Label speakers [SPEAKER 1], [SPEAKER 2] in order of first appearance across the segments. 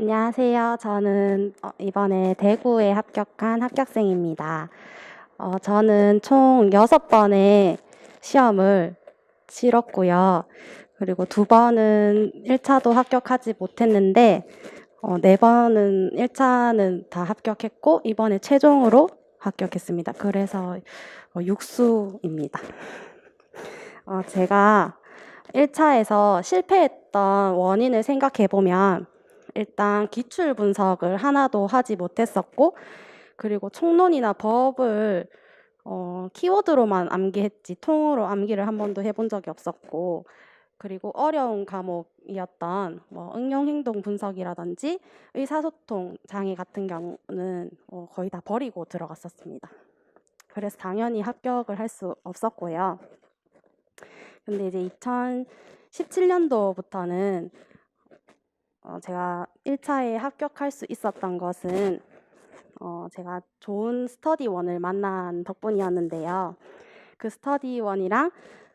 [SPEAKER 1] 안녕하세요. 저는 이번에 대구에 합격한 합격생입니다. 저는 총 6번의 시험을 치렀고요. 그리고 2번은 1차도 합격하지 못했는데 4번은 1차는 다 합격했고 이번에 최종으로 합격했습니다. 그래서 육수입니다. 제가 1차에서 실패했던 원인을 생각해보면 일단 기출 분석을 하나도 하지 못했었고, 그리고 총론이나 법을 키워드로만 암기했지 통으로 암기를 한 번도 해본 적이 없었고, 그리고 어려운 과목이었던 응용행동 분석이라든지 의사소통 장애 같은 경우는 거의 다 버리고 들어갔었습니다. 그래서 당연히 합격을 할 수 없었고요. 근데 이제 2017년도부터는 제가 1차에 합격할 수 있었던 것은 제가 좋은 스터디원을 만난 덕분이었는데요. 그 스터디원이랑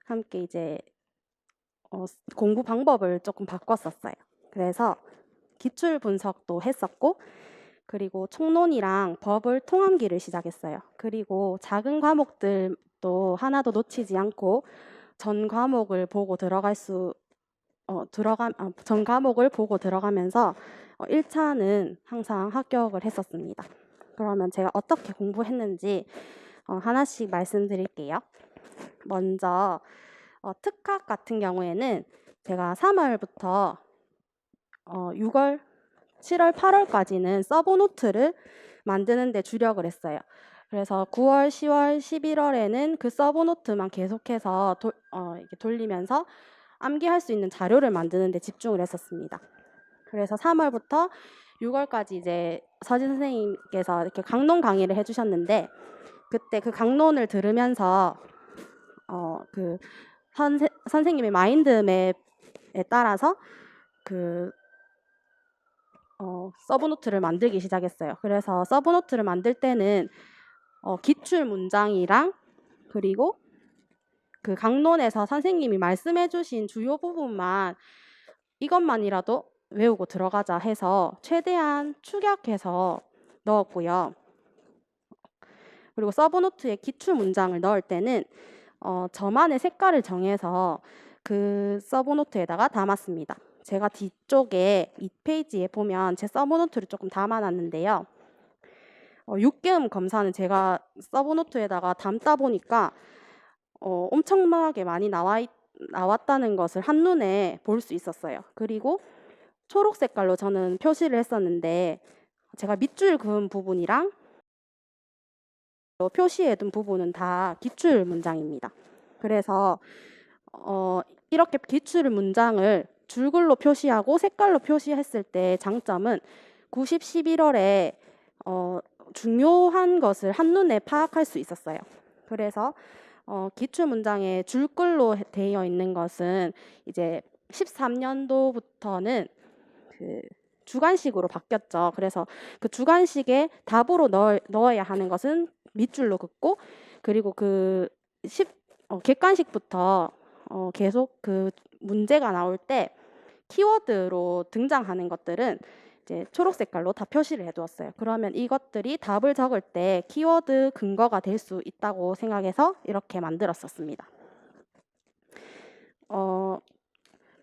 [SPEAKER 1] 함께 이제 공부 방법을 조금 바꿨었어요. 그래서 기출 분석도 했었고, 그리고 총론이랑 법을 통암기를 시작했어요. 그리고 작은 과목들도 하나도 놓치지 않고 전 과목을 보고 전 과목을 보고 들어가면서 1차는 항상 합격을 했었습니다. 그러면 제가 어떻게 공부했는지 하나씩 말씀드릴게요. 먼저 특학 같은 경우에는 제가 3월부터 6월, 7월, 8월까지는 서브노트를 만드는 데 주력을 했어요. 그래서 9월, 10월, 11월에는 그 서브노트만 계속해서 이렇게 돌리면서 암기할 수 있는 자료를 만드는 데 집중을 했었습니다. 그래서 3월부터 6월까지 이제 서진 선생님께서 이렇게 강론 강의를 해주셨는데, 그때 그 강론을 들으면서 그 선생님의 마인드맵에 따라서 그 서브노트를 만들기 시작했어요. 그래서 서브노트를 만들 때는 기출 문장이랑 그리고 그 강론에서 선생님이 말씀해 주신 주요 부분만 이것만이라도 외우고 들어가자 해서 최대한 축약해서 넣었고요. 그리고 서브노트에 기출 문장을 넣을 때는 저만의 색깔을 정해서 그 서브노트에다가 담았습니다. 제가 뒤쪽에 2페이지에 보면 제 서브노트를 조금 담아놨는데요. 육개음 검사는 제가 서브노트에다가 담다 보니까 엄청나게 많이 나왔다는 것을 한눈에 볼 수 있었어요. 그리고 초록 색깔로 저는 표시를 했었는데, 제가 밑줄 그은 부분이랑 표시해둔 부분은 다 기출 문장입니다. 그래서 이렇게 기출 문장을 줄글로 표시하고 색깔로 표시했을 때 장점은 90, 11월에 중요한 것을 한눈에 파악할 수 있었어요. 그래서 기출 문장에 줄글로 되어 있는 것은 이제 13년도부터는 그 주관식으로 바뀌었죠. 그래서 그 주관식에 답으로 넣어야 하는 것은 밑줄로 긋고, 그리고 그 객관식부터 계속 그 문제가 나올 때 키워드로 등장하는 것들은 이제 초록 색깔로 다 표시를 해두었어요. 그러면 이것들이 답을 적을 때 키워드 근거가 될 수 있다고 생각해서 이렇게 만들었었습니다.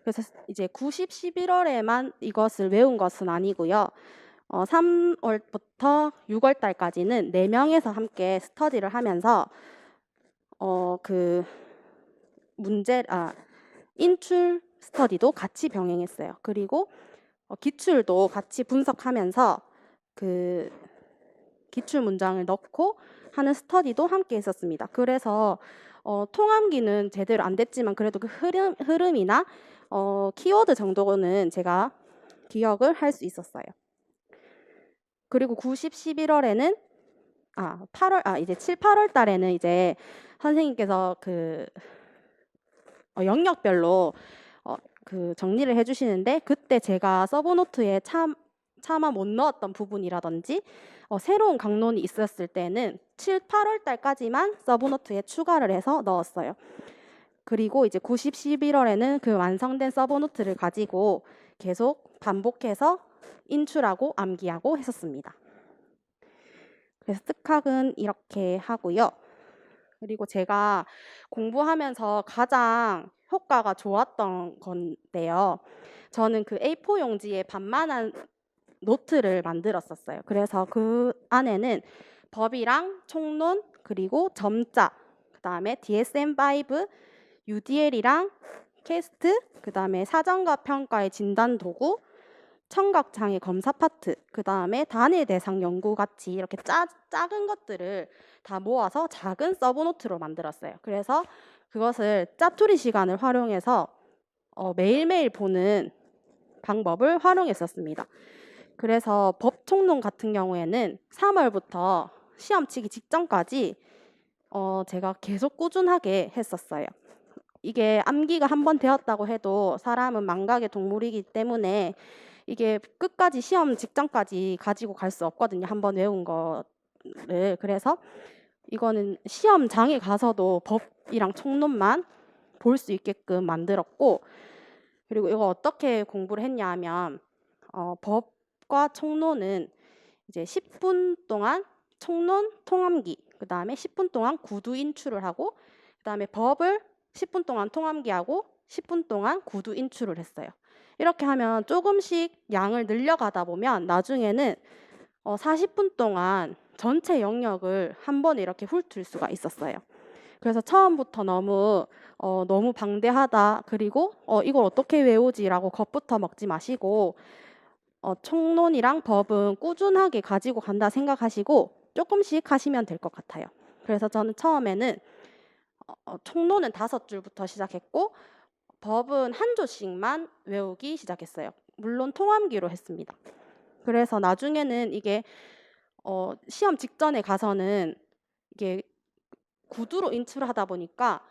[SPEAKER 1] 그래서 이제 90, 11월에만 이것을 외운 것은 아니고요. 3월부터 6월 달까지는 4명에서 함께 스터디를 하면서 그 인출 스터디도 같이 병행했어요. 그리고 기출도 같이 분석하면서 그 기출 문장을 넣고 하는 스터디도 함께 했었습니다. 그래서 통암기는 제대로 안 됐지만 그래도 그 흐름이나 키워드 정도는 제가 기억을 할 수 있었어요. 그리고 90, 11월에는 이제 7, 8월 달에는 이제 선생님께서 그 영역별로 그 정리를 해주시는데, 그때 제가 서브노트에 차마 못 넣었던 부분이라든지 새로운 강론이 있었을 때는 7, 8월 달까지만 서브노트에 추가를 해서 넣었어요. 그리고 이제 90, 11월에는 그 완성된 서브노트를 가지고 계속 반복해서 인출하고 암기하고 했었습니다. 그래서 특학은 이렇게 하고요. 그리고 제가 공부하면서 가장 효과가 좋았던 건데요. 저는 그 A4 용지에 반만한 노트를 만들었었어요. 그래서 그 안에는 법이랑 총론, 그리고 점자, 그다음에 DSM-5, UDL이랑 캐스트, 그다음에 사전과 평가의 진단 도구, 청각 장애 검사 파트, 그다음에 단일 대상 연구 같이 이렇게 작은 것들을 다 모아서 작은 서브노트로 만들었어요. 그래서 그것을 짜투리 시간을 활용해서 매일매일 보는 방법을 활용했었습니다. 그래서 법 총론 같은 경우에는 3월부터 시험 치기 직전까지 제가 계속 꾸준하게 했었어요. 이게 암기가 한 번 되었다고 해도 사람은 망각의 동물이기 때문에 이게 끝까지 시험 직전까지 가지고 갈 수 없거든요. 한 번 외운 거를. 그래서 이거는 시험장에 가서도 법이랑 총론만 볼 수 있게끔 만들었고, 그리고 이거 어떻게 공부를 했냐 하면 법과 총론은 이제 10분 동안 총론 통암기, 그다음에 10분 동안 구두 인출을 하고, 그다음에 법을 10분 동안 통암기하고 10분 동안 구두 인출을 했어요. 이렇게 하면 조금씩 양을 늘려가다 보면 나중에는 40분 동안 전체 영역을 한 번에 이렇게 훑을 수가 있었어요. 그래서 처음부터 너무 방대하다, 그리고 이걸 어떻게 외우지라고 겁부터 먹지 마시고 총론이랑 법은 꾸준하게 가지고 간다 생각하시고 조금씩 하시면 될 것 같아요. 그래서 저는 처음에는 총론은 5줄부터 시작했고 법은 한 조씩만 외우기 시작했어요. 물론 통암기로 했습니다. 그래서 나중에는 이게 시험 직전에 가서는 이게 구두로 인출하다 보니까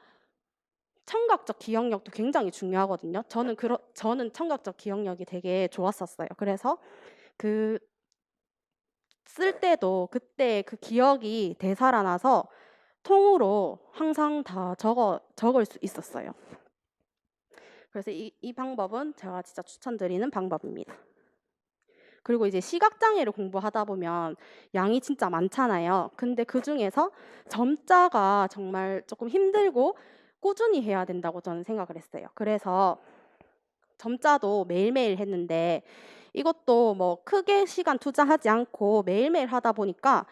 [SPEAKER 1] 청각적 기억력도 굉장히 중요하거든요. 저는 청각적 기억력이 되게 좋았었어요. 그래서 그 쓸 때도 그때 그 기억이 되살아나서 통으로 항상 다 적을 수 있었어요. 그래서 이 방법은 제가 진짜 추천드리는 방법입니다. 그리고 이제 시각장애를 공부하다 보면 양이 진짜 많잖아요. 근데 그 중에서 점자가 정말 조금 힘들고 꾸준히 해야 된다고 저는 생각을 했어요. 그래서 점자도 매일매일 했는데 이것도 뭐 크게 시간 투자하지 않고 매일매일 하다 보니까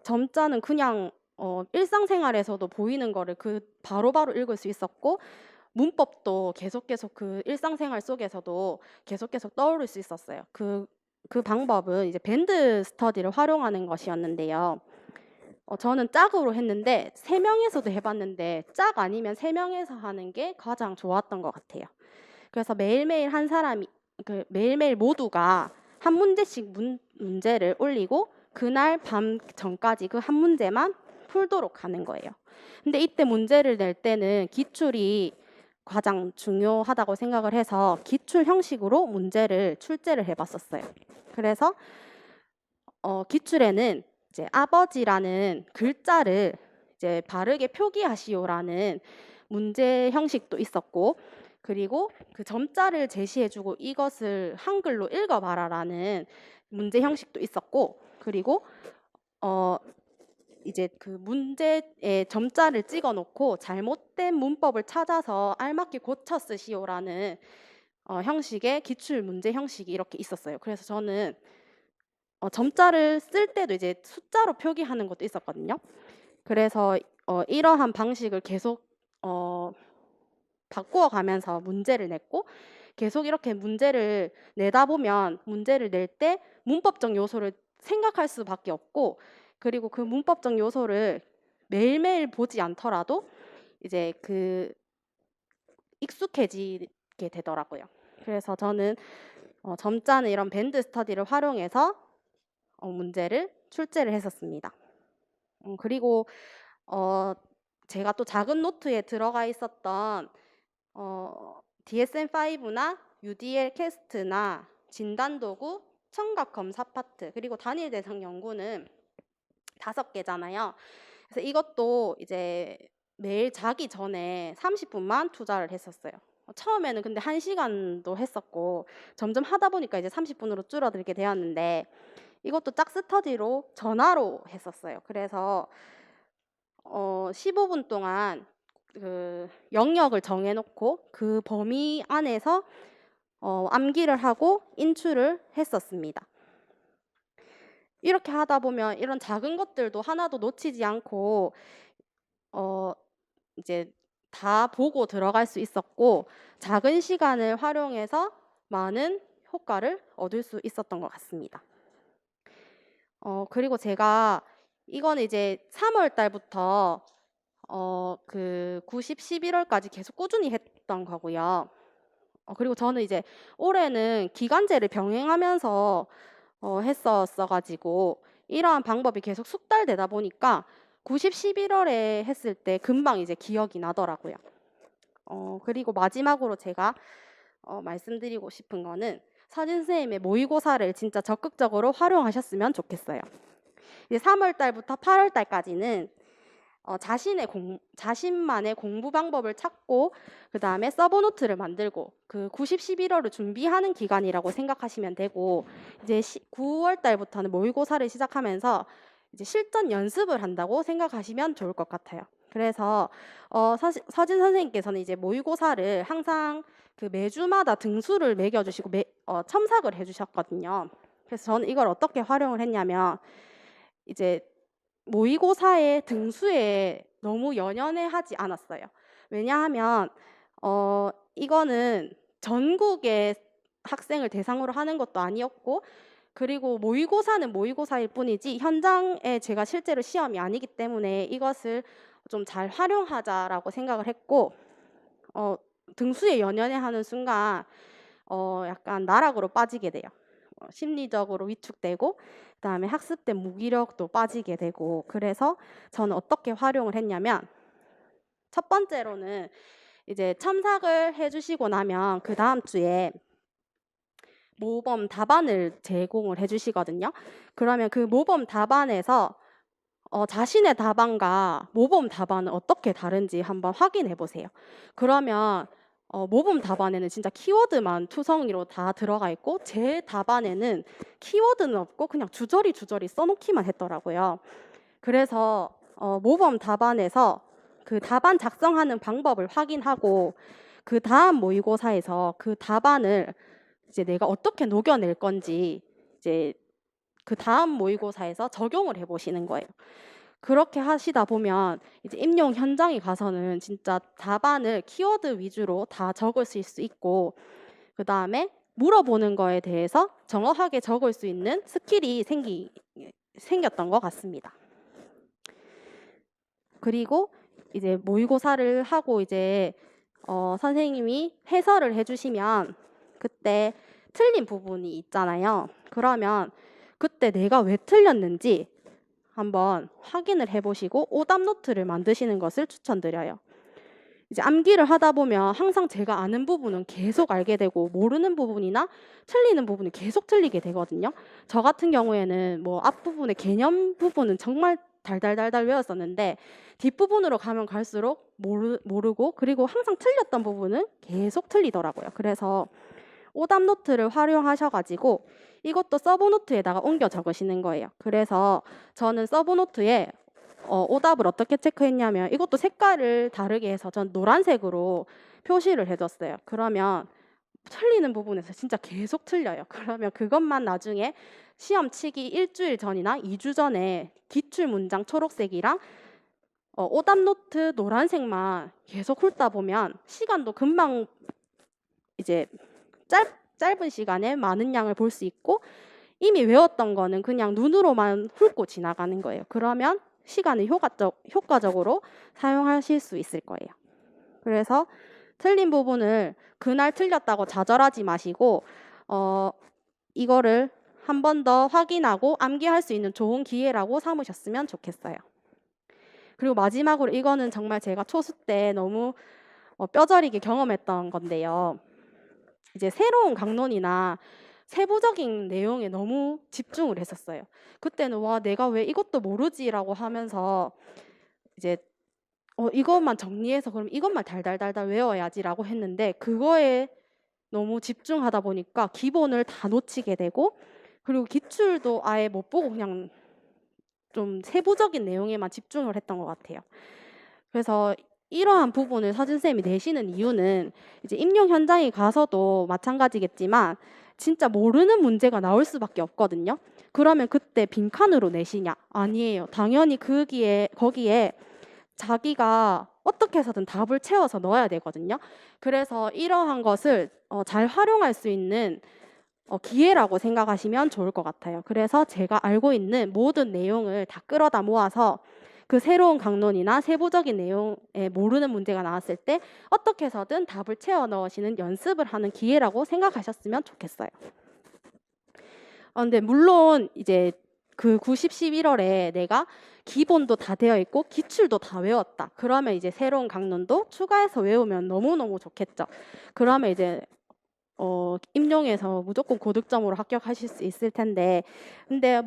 [SPEAKER 1] 점자는 그냥 일상생활에서도 보이는 거를 바로바로 읽을 수 있었고, 문법도 계속 그 일상생활 속에서도 계속 떠오를 수 있었어요. 그 방법은 이제 밴드 스터디를 활용하는 것이었는데요. 저는 짝으로 했는데 3명에서도 해봤는데 짝 아니면 3명에서 하는 게 가장 좋았던 것 같아요. 그래서 매일매일 한 사람이 매일매일 모두가 한 문제씩 문제를 올리고 그날 밤 전까지 그 한 문제만 풀도록 하는 거예요. 근데 이때 문제를 낼 때는 기출이 가장 중요하다고 생각을 해서 기출 형식으로 문제를 출제를 해봤었어요. 그래서 기출에는 이제 아버지라는 글자를 이제 바르게 표기하시오라는 문제 형식도 있었고, 그리고 그 점자를 제시해주고 이것을 한글로 읽어봐라라는 문제 형식도 있었고, 그리고 이제 그 문제에 점자를 찍어놓고 잘못된 문법을 찾아서 알맞게 고쳐 쓰시오라는 형식의 기출 문제 형식이 이렇게 있었어요. 그래서 저는 점자를 쓸 때도 이제 숫자로 표기하는 것도 있었거든요. 그래서 이러한 방식을 계속 바꾸어 가면서 문제를 냈고, 계속 이렇게 문제를 내다 보면 문제를 낼 때 문법적 요소를 생각할 수밖에 없고, 그리고 그 문법적 요소를 매일매일 보지 않더라도 이제 익숙해지게 되더라고요. 그래서 저는 점자는 이런 밴드 스터디를 활용해서 문제를 출제를 했었습니다. 그리고 제가 또 작은 노트에 들어가 있었던 DSM-5나 UDL 캐스트나 진단도구, 청각 검사 파트, 그리고 단일 대상 연구는 5개잖아요. 그래서 이것도 이제 매일 자기 전에 30분만 투자를 했었어요. 처음에는 근데 1시간도 했었고 점점 하다 보니까 이제 30분으로 줄어들게 되었는데 이것도 짝스터디로 전화로 했었어요. 그래서 15분 동안 그 영역을 정해 놓고 그 범위 안에서 암기를 하고 인출을 했었습니다. 이렇게 하다 보면 이런 작은 것들도 하나도 놓치지 않고 이제 다 보고 들어갈 수 있었고 작은 시간을 활용해서 많은 효과를 얻을 수 있었던 것 같습니다. 그리고 제가 이거는 이제 3월 달부터 그 90, 11월까지 계속 꾸준히 했던 거고요. 그리고 저는 이제 올해는 기간제를 병행하면서 했었어 가지고 이러한 방법이 계속 숙달되다 보니까 90, 11월에 했을 때 금방 이제 기억이 나더라고요. 그리고 마지막으로 제가 말씀드리고 싶은 거는 서진 선생님의 모의고사를 진짜 적극적으로 활용하셨으면 좋겠어요. 이제 3월 달부터 8월 달까지는 자신만의 공부 방법을 찾고 그 다음에 서브노트를 만들고 그 90, 11월을 준비하는 기간이라고 생각하시면 되고 이제 9월 달부터는 모의고사를 시작하면서 이제 실전 연습을 한다고 생각하시면 좋을 것 같아요. 그래서 서진 선생님께서는 이제 모의고사를 항상 그 매주마다 등수를 매겨주시고 첨삭을 해주셨거든요. 그래서 저는 이걸 어떻게 활용을 했냐면 이제 모의고사의 등수에 너무 연연해 하지 않았어요. 왜냐하면 이거는 전국의 학생을 대상으로 하는 것도 아니었고 그리고 모의고사는 모의고사일 뿐이지 현장에 제가 실제로 시험이 아니기 때문에 이것을 좀 잘 활용하자라고 생각을 했고 등수에 연연해 하는 순간 약간 나락으로 빠지게 돼요. 심리적으로 위축되고 그다음에 학습된 무기력도 빠지게 되고 그래서 저는 어떻게 활용을 했냐면 첫 번째로는 이제 첨삭을 해주시고 나면 그 다음 주에 모범 답안을 제공을 해주시거든요. 그러면 그 모범 답안에서 자신의 답안과 모범 답안은 어떻게 다른지 한번 확인해 보세요. 그러면 모범 답안에는 진짜 키워드만 투성이로 다 들어가 있고 제 답안에는 키워드는 없고 그냥 주저리 써놓기만 했더라고요. 그래서 모범 답안에서 그 답안 작성하는 방법을 확인하고 그 다음 모의고사에서 그 답안을 이제 내가 어떻게 녹여낼 건지 이제 그 다음 모의고사에서 적용을 해보시는 거예요. 그렇게 하시다 보면 이제 임용 현장에 가서는 진짜 답안을 키워드 위주로 다 적으실 수 있고 그 다음에 물어보는 거에 대해서 정확하게 적을 수 있는 스킬이 생겼던 것 같습니다. 그리고 이제 모의고사를 하고 이제 선생님이 해설을 해주시면 그때 틀린 부분이 있잖아요. 그러면 그때 내가 왜 틀렸는지 한번 확인을 해보시고 오답 노트를 만드시는 것을 추천드려요. 이제 암기를 하다 보면 항상 제가 아는 부분은 계속 알게 되고 모르는 부분이나 틀리는 부분이 계속 틀리게 되거든요. 저 같은 경우에는 뭐 앞부분의 개념 부분은 정말 달달달달 외웠었는데 뒷부분으로 가면 갈수록 모르고 그리고 항상 틀렸던 부분은 계속 틀리더라고요. 그래서 오답 노트를 활용하셔가지고 이것도 서브노트에다가 옮겨 적으시는 거예요. 그래서 저는 서브노트에 오답을 어떻게 체크했냐면 이것도 색깔을 다르게 해서 전 노란색으로 표시를 해줬어요. 그러면 틀리는 부분에서 진짜 계속 틀려요. 그러면 그것만 나중에 시험 치기 일주일 전이나 2주 전에 기출 문장 초록색이랑 오답 노트 노란색만 계속 훑다 보면 시간도 금방 이제 짧은 시간에 많은 양을 볼 수 있고 이미 외웠던 거는 그냥 눈으로만 훑고 지나가는 거예요. 그러면 시간을 효과적으로 사용하실 수 있을 거예요. 그래서 틀린 부분을 그날 틀렸다고 좌절하지 마시고 이거를 한 번 더 확인하고 암기할 수 있는 좋은 기회라고 삼으셨으면 좋겠어요. 그리고 마지막으로 이거는 정말 제가 초수 때 너무 뼈저리게 경험했던 건데요. 이제 새로운 강론이나 세부적인 내용에 너무 집중을 했었어요. 그때는 와 내가 왜 이것도 모르지라고 하면서 이제 이것만 정리해서 그럼 이것만 달달달달 외워야지라고 했는데 그거에 너무 집중하다 보니까 기본을 다 놓치게 되고 그리고 기출도 아예 못 보고 그냥 좀 세부적인 내용에만 집중을 했던 것 같아요. 그래서 이러한 부분을 서진쌤이 내시는 이유는 이제 임용 현장에 가서도 마찬가지겠지만 진짜 모르는 문제가 나올 수밖에 없거든요. 그러면 그때 빈칸으로 내시냐? 아니에요. 당연히 거기에 자기가 어떻게 해서든 답을 채워서 넣어야 되거든요. 그래서 이러한 것을 잘 활용할 수 있는 기회라고 생각하시면 좋을 것 같아요. 그래서 제가 알고 있는 모든 내용을 다 끌어다 모아서 그 새로운 강론이나 세부적인 내용에 모르는 문제가 나왔을 때 어떻게 해서든 답을 채워 넣으시는 연습을 하는 기회라고 생각하셨으면 좋겠어요. 근데 물론 이제 그 90, 11월에 내가 기본도 다 되어 있고 기출도 다 외웠다. 그러면 이제 새로운 강론도 추가해서 외우면 너무너무 좋겠죠. 그러면 이제 임용에서 무조건 고득점으로 합격하실 수 있을 텐데 근데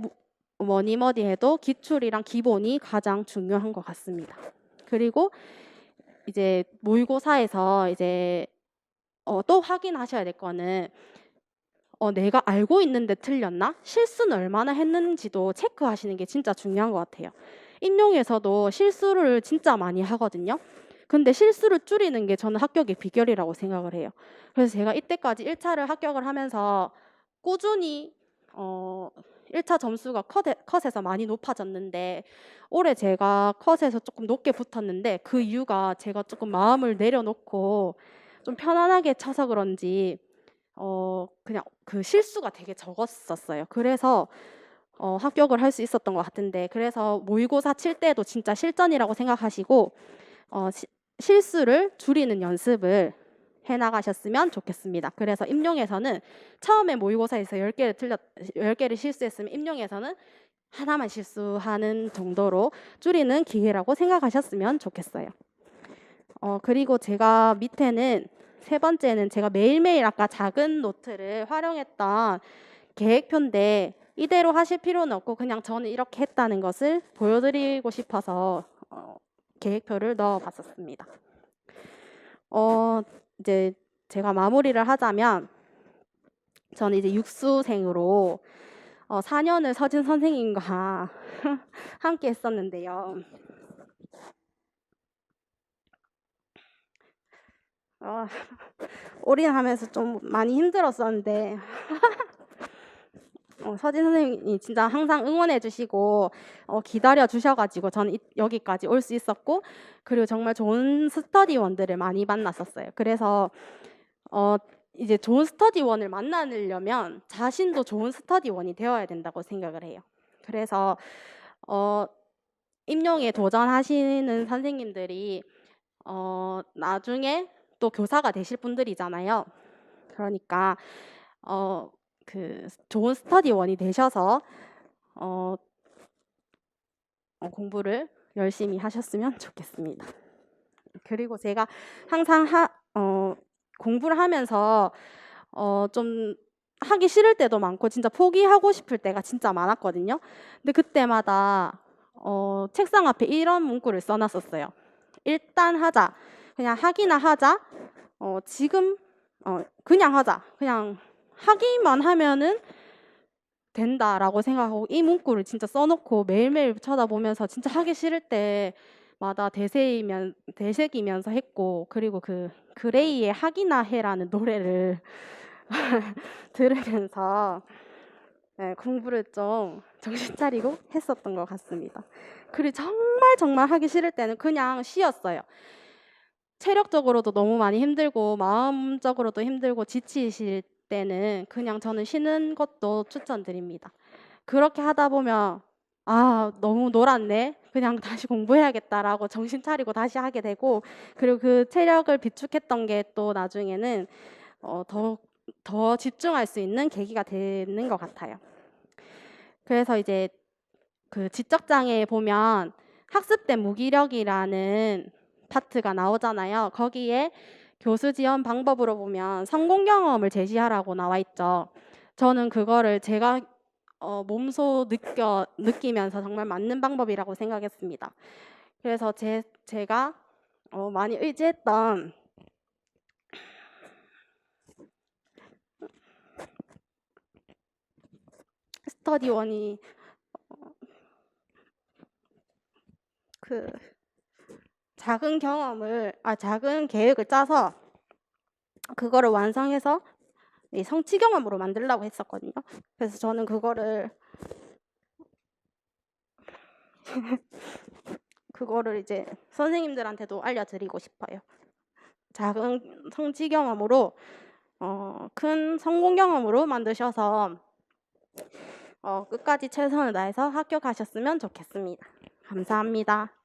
[SPEAKER 1] 뭐니 뭐니 해도 기출이랑 기본이 가장 중요한 것 같습니다. 그리고 이제 모의고사에서 이제 또 확인하셔야 될 거는 내가 알고 있는데 틀렸나? 실수는 얼마나 했는지도 체크하시는 게 진짜 중요한 것 같아요. 임용에서도 실수를 진짜 많이 하거든요. 근데 실수를 줄이는 게 저는 합격의 비결이라고 생각을 해요. 그래서 제가 이때까지 1차를 합격을 하면서 꾸준히 1차 점수가 컷에서 많이 높아졌는데 올해 제가 컷에서 조금 높게 붙었는데 그 이유가 제가 조금 마음을 내려놓고 좀 편안하게 쳐서 그런지 그냥 그 실수가 되게 적었었어요. 그래서 합격을 할 수 있었던 것 같은데 그래서 모의고사 칠 때도 진짜 실전이라고 생각하시고 실수를 줄이는 연습을 해나가셨으면 좋겠습니다. 그래서 임용에서는 처음에 모의고사에서 10개를 실수했으면 임용에서는 하나만 실수하는 정도로 줄이는 기회라고 생각하셨으면 좋겠어요. 그리고 제가 밑에는 세 번째는 제가 매일매일 아까 작은 노트를 활용했던 계획표인데 이대로 하실 필요는 없고 그냥 저는 이렇게 했다는 것을 보여드리고 싶어서 계획표를 넣어봤었습니다. 이제 제가 마무리를 하자면 저는 이제 육수생으로 4년을 서진 선생님과 함께 했었는데요. 올인하면서 좀 많이 힘들었었는데 서진 선생님이 진짜 항상 응원해 주시고 기다려 주셔가지고 저는 여기까지 올 수 있었고 그리고 정말 좋은 스터디원들을 많이 만났었어요. 그래서 이제 좋은 스터디원을 만나려면 자신도 좋은 스터디원이 되어야 된다고 생각을 해요. 그래서 임용에 도전하시는 선생님들이 나중에 또 교사가 되실 분들이잖아요. 그러니까 그 좋은 스터디원이 되셔서 공부를 열심히 하셨으면 좋겠습니다. 그리고 제가 항상 공부를 하면서 좀 하기 싫을 때도 많고 진짜 포기하고 싶을 때가 진짜 많았거든요. 근데 그때마다 책상 앞에 이런 문구를 써놨었어요. 일단 하자. 그냥 하기나 하자. 지금 그냥 하자. 그냥 하기만 하면은 된다라고 생각하고 이 문구를 진짜 써놓고 매일매일 쳐다보면서 진짜 하기 싫을 때마다 되새기면서 했고 그리고 그 그레이의 하기나 해라는 노래를 들으면서 공부를 좀 정신 차리고 했었던 것 같습니다. 그리고 정말 하기 싫을 때는 그냥 쉬었어요. 체력적으로도 너무 많이 힘들고 마음적으로도 힘들고 지치실 때는 그냥 저는 쉬는 것도 추천드립니다. 그렇게 하다 보면 너무 놀았네. 그냥 다시 공부해야겠다라고 정신 차리고 다시 하게 되고 그리고 그 체력을 비축했던 게 또 나중에는 더 집중할 수 있는 계기가 되는 것 같아요. 그래서 이제 그 지적장애에 보면 학습된 무기력이라는 파트가 나오잖아요. 거기에 교수 지원 방법으로 보면 성공 경험을 제시하라고 나와 있죠. 저는 그거를 제가 몸소 느끼면서 정말 맞는 방법이라고 생각했습니다. 그래서 제가 많이 의지했던 스터디원이 그 작은 계획을 짜서 그거를 완성해서 이 성취 경험으로 만들려고 했었거든요. 그래서 저는 그거를 이제 선생님들한테도 알려드리고 싶어요. 작은 성취 경험으로 큰 성공 경험으로 만드셔서 끝까지 최선을 다해서 합격하셨으면 좋겠습니다. 감사합니다.